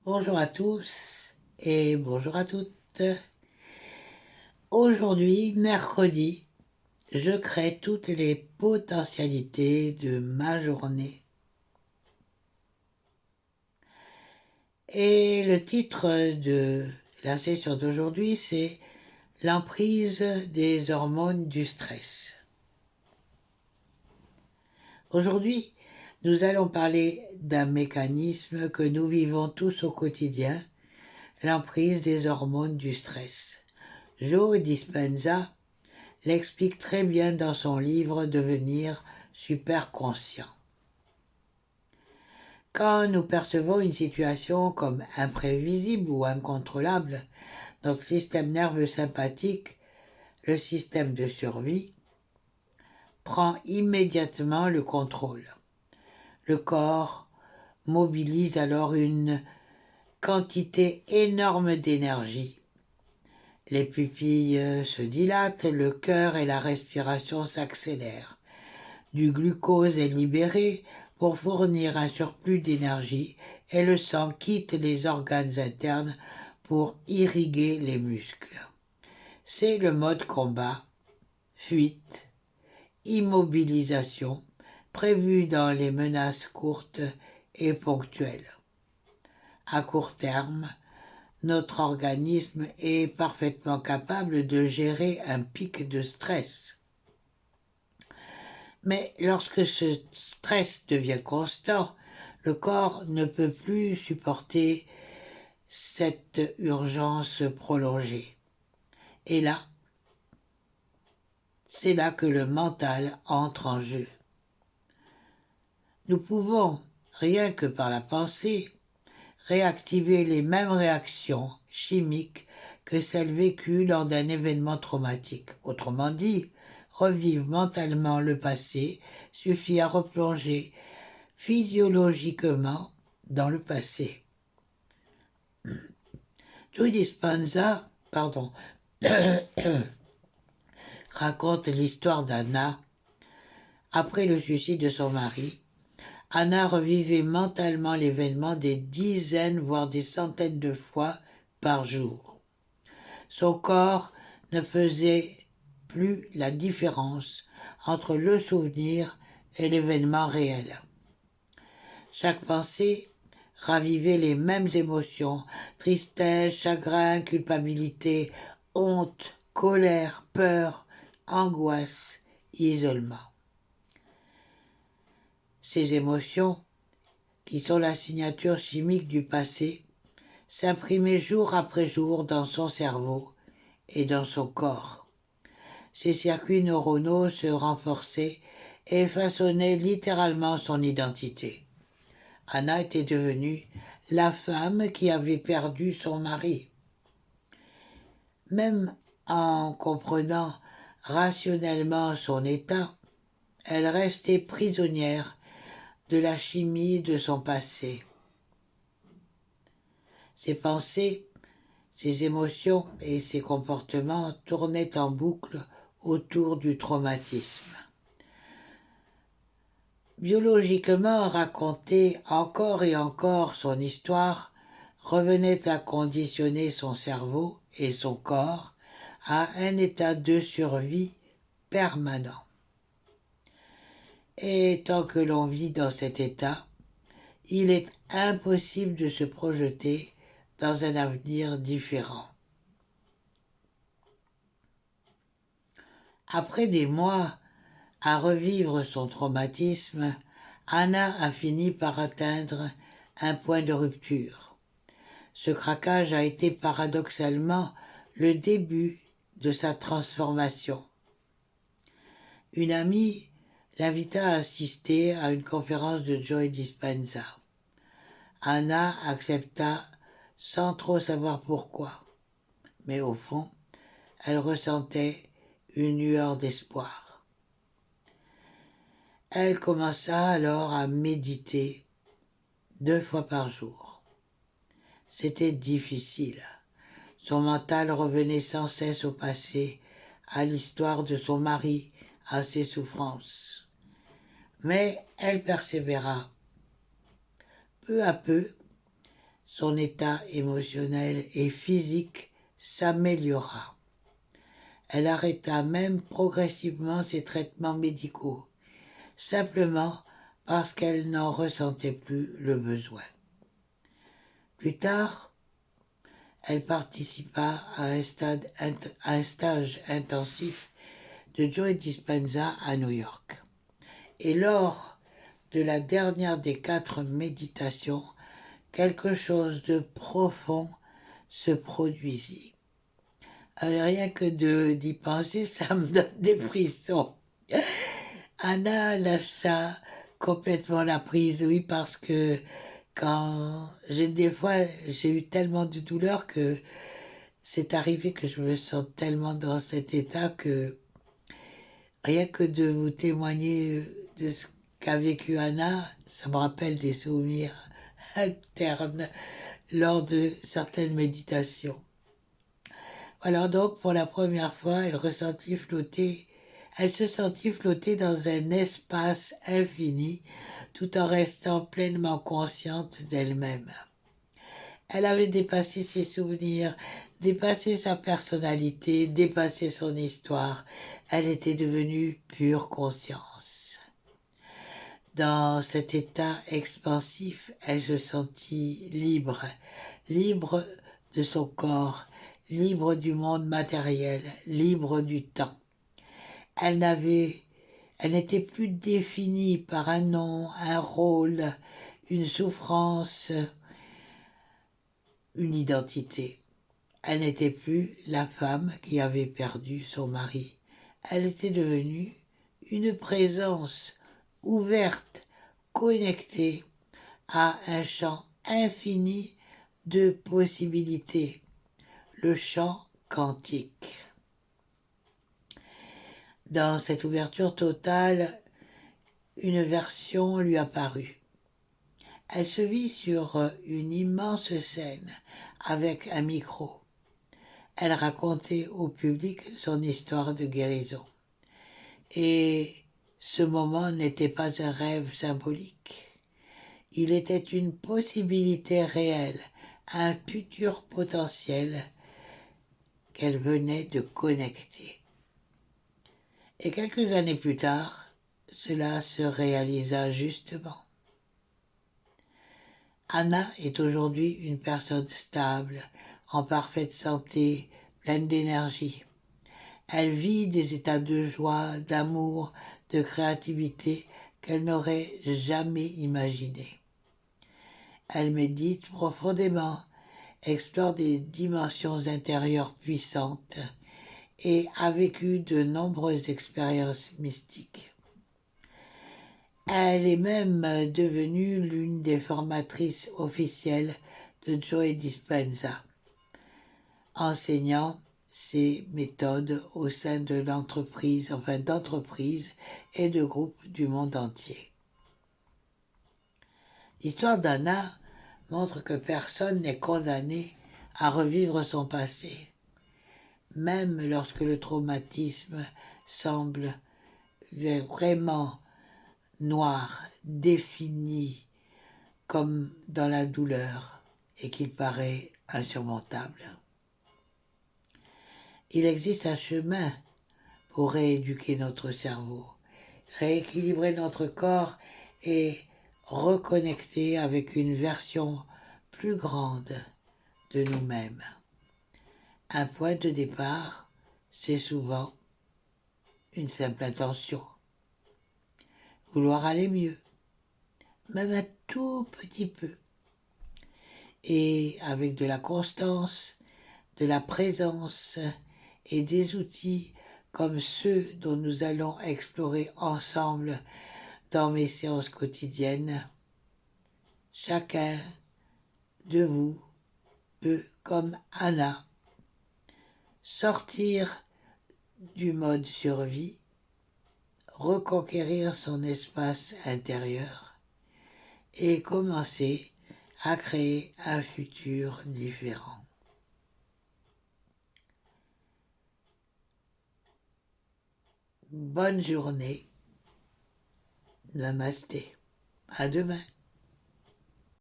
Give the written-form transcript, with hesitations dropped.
Bonjour à tous et bonjour à toutes. Aujourd'hui, mercredi, je crée toutes les potentialités de ma journée. Et le titre de la session d'aujourd'hui, c'est l'emprise des hormones du stress. Aujourd'hui, nous allons parler d'un mécanisme que nous vivons tous au quotidien, l'emprise des hormones du stress. Joe Dispenza l'explique très bien dans son livre Devenir superconscient. Quand nous percevons une situation comme imprévisible ou incontrôlable, notre système nerveux sympathique, le système de survie, prend immédiatement le contrôle. Le corps mobilise alors une quantité énorme d'énergie. Les pupilles se dilatent, le cœur et la respiration s'accélèrent. Du glucose est libéré pour fournir un surplus d'énergie et le sang quitte les organes internes pour irriguer les muscles. C'est le mode combat, fuite, immobilisation, prévu dans les menaces courtes et ponctuelles. À court terme, notre organisme est parfaitement capable de gérer un pic de stress. Mais lorsque ce stress devient constant, le corps ne peut plus supporter cette urgence prolongée. Et là, c'est là que le mental entre en jeu. Nous pouvons, rien que par la pensée, réactiver les mêmes réactions chimiques que celles vécues lors d'un événement traumatique. Autrement dit, revivre mentalement le passé suffit à replonger physiologiquement dans le passé. Joe Dispenza, raconte l'histoire d'Anna. Après le suicide de son mari, Anna revivait mentalement l'événement des dizaines, voire des centaines de fois par jour. Son corps ne faisait plus la différence entre le souvenir et l'événement réel. Chaque pensée ravivait les mêmes émotions, tristesse, chagrin, culpabilité, honte, colère, peur, angoisse, isolement. Ces émotions, qui sont la signature chimique du passé, s'imprimaient jour après jour dans son cerveau et dans son corps. Ses circuits neuronaux se renforçaient et façonnaient littéralement son identité. Anna était devenue la femme qui avait perdu son mari. Même en comprenant rationnellement son état, elle restait prisonnière de la chimie de son passé. Ses pensées, ses émotions et ses comportements tournaient en boucle autour du traumatisme. Biologiquement, raconter encore et encore son histoire revenait à conditionner son cerveau et son corps à un état de survie permanent. Et tant que l'on vit dans cet état, il est impossible de se projeter dans un avenir différent. Après des mois à revivre son traumatisme, Anna a fini par atteindre un point de rupture. Ce craquage a été paradoxalement le début de sa transformation. Une amie l'invita à assister à une conférence de Joe Dispenza. Anna accepta sans trop savoir pourquoi, mais au fond, elle ressentait une lueur d'espoir. Elle commença alors à méditer 2 fois par jour. C'était difficile. Son mental revenait sans cesse au passé, à l'histoire de son mari, à ses souffrances. Mais elle persévéra. Peu à peu, son état émotionnel et physique s'améliora. Elle arrêta même progressivement ses traitements médicaux, simplement parce qu'elle n'en ressentait plus le besoin. Plus tard, elle participa à un stage intensif de Joe Dispenza à New York. Et lors de la dernière des 4 méditations, quelque chose de profond se produisit. Rien que d'y penser, ça me donne des frissons. Anna lâcha complètement la prise, oui, parce que quand j'ai eu tellement de douleur que c'est arrivé que je me sens tellement dans cet état que rien que de vous témoigner de ce qu'a vécu Anna, ça me rappelle des souvenirs internes lors de certaines méditations. Alors donc, pour la première fois, elle se sentit flotter dans un espace infini, tout en restant pleinement consciente d'elle-même. Elle avait dépassé ses souvenirs, dépassé sa personnalité, dépassé son histoire. Elle était devenue pure conscience. Dans cet état expansif, elle se sentit libre, libre de son corps, libre du monde matériel, libre du temps. Elle n'était plus définie par un nom, un rôle, une souffrance, une identité. Elle n'était plus la femme qui avait perdu son mari. Elle était devenue une présence ouverte, connectée à un champ infini de possibilités, le champ quantique. Dans cette ouverture totale, une version lui apparut. Elle se vit sur une immense scène avec un micro. Elle racontait au public son histoire de guérison. Et ce moment n'était pas un rêve symbolique. Il était une possibilité réelle, un futur potentiel qu'elle venait de connecter. Et quelques années plus tard, cela se réalisa justement. Anna est aujourd'hui une personne stable, en parfaite santé, pleine d'énergie. Elle vit des états de joie, d'amour, de créativité qu'elle n'aurait jamais imaginés. Elle médite profondément, explore des dimensions intérieures puissantes et a vécu de nombreuses expériences mystiques. Elle est même devenue l'une des formatrices officielles de Joe Dispenza, enseignant ses méthodes au sein de d'entreprises et de groupes du monde entier. L'histoire d'Anna montre que personne n'est condamné à revivre son passé, même lorsque le traumatisme semble vraiment noir, défini comme dans la douleur et qu'il paraît insurmontable. Il existe un chemin pour rééduquer notre cerveau, rééquilibrer notre corps et reconnecter avec une version plus grande de nous-mêmes. Un point de départ, c'est souvent une simple intention. Vouloir aller mieux, même un tout petit peu. Et avec de la constance, de la présence et des outils comme ceux dont nous allons explorer ensemble dans mes séances quotidiennes, chacun de vous peut, comme Anna, sortir du mode survie, reconquérir son espace intérieur et commencer à créer un futur différent. Bonne journée. Namasté. À demain.